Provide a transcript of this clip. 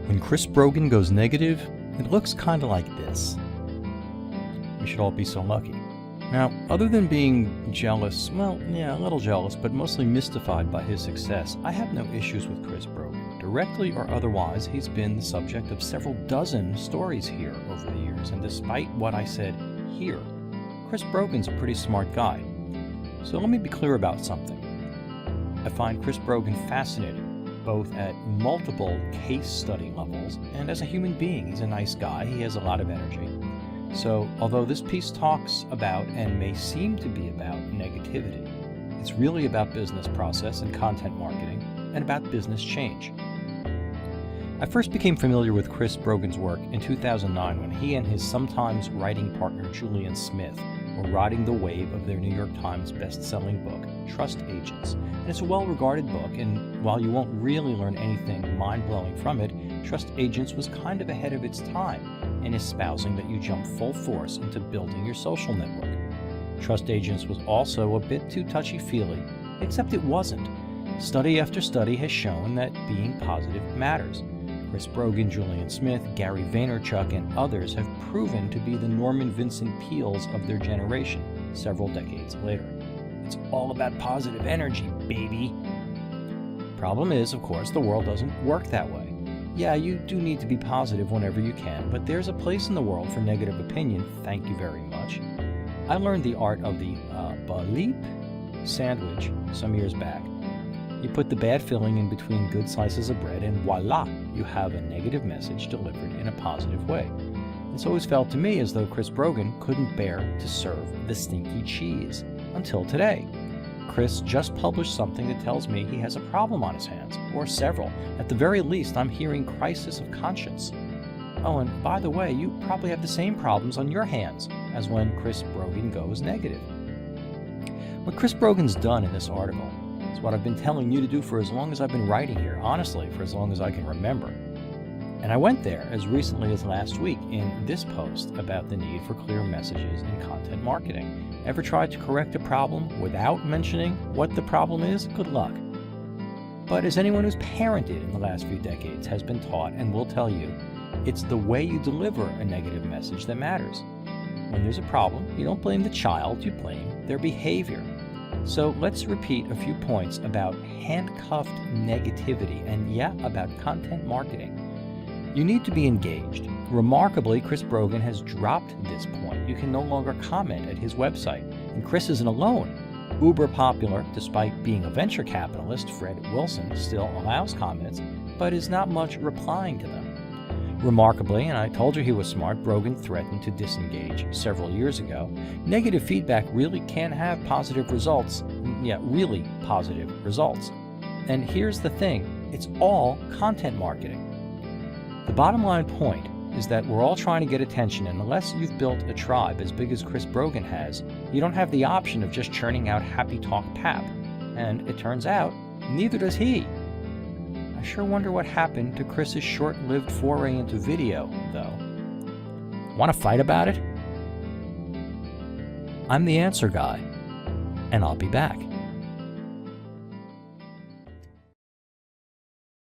When Chris Brogan goes negative, it looks kind of like this. We should all be so lucky. Now, other than being jealous, well, yeah, a little jealous, but mostly mystified by his success, I have no issues with Chris Brogan. Directly or otherwise, he's been the subject of several dozen stories here over the years, and despite what I said here, Chris Brogan's a pretty smart guy. So let me be clear about something. I find Chris Brogan fascinating, both at multiple case study levels and as a human being. He's a nice guy, he has a lot of energy. So, although this piece talks about and may seem to be about negativity, it's really about business process and content marketing and about business change. I first became familiar with Chris Brogan's work in 2009 when he and his sometimes writing partner Julian Smith were riding the wave of their New York Times best-selling book, Trust Agents. And it's a well-regarded book, and while you won't really learn anything mind-blowing from it, Trust Agents was kind of ahead of its time in espousing that you jump full force into building your social network. Trust Agents was also a bit too touchy-feely, except it wasn't. Study after study has shown that being positive matters. Chris Brogan, Julian Smith, Gary Vaynerchuk, and others have proven to be the Norman Vincent Peales of their generation several decades later. It's all about positive energy, baby. Problem is, of course, the world doesn't work that way. Yeah, you do need to be positive whenever you can, but there's a place in the world for negative opinion, thank you very much. I learned the art of the bleep sandwich some years back. You put the bad filling in between good slices of bread and voila, you have a negative message delivered in a positive way. It's always felt to me as though Chris Brogan couldn't bear to serve the stinky cheese. Until today. Chris just published something that tells me he has a problem on his hands, or several. At the very least, I'm hearing crisis of conscience. Oh, and by the way, you probably have the same problems on your hands as when Chris Brogan goes negative. What Chris Brogan's done in this article is what I've been telling you to do for as long as I've been writing here, honestly, for as long as I can remember. And I went there as recently as last week in this post about the need for clear messages in content marketing. Ever tried to correct a problem without mentioning what the problem is? Good luck. But as anyone who's parented in the last few decades has been taught and will tell you, it's the way you deliver a negative message that matters. When there's a problem, you don't blame the child, you blame their behavior. So let's repeat a few points about handcuffed negativity and about content marketing. You need to be engaged. Remarkably, Chris Brogan has dropped this point. You can no longer comment at his website. And Chris isn't alone. Uber popular, despite being a venture capitalist, Fred Wilson still allows comments, but is not much replying to them. Remarkably, and I told you he was smart, Brogan threatened to disengage several years ago. Negative feedback really can have positive results. Yeah, really positive results. And here's the thing, it's all content marketing. The bottom line point is that we're all trying to get attention, and unless you've built a tribe as big as Chris Brogan has, you don't have the option of just churning out happy talk pap. And it turns out, neither does he. I sure wonder what happened to Chris's short-lived foray into video, though. Want to fight about it? I'm the answer guy, and I'll be back.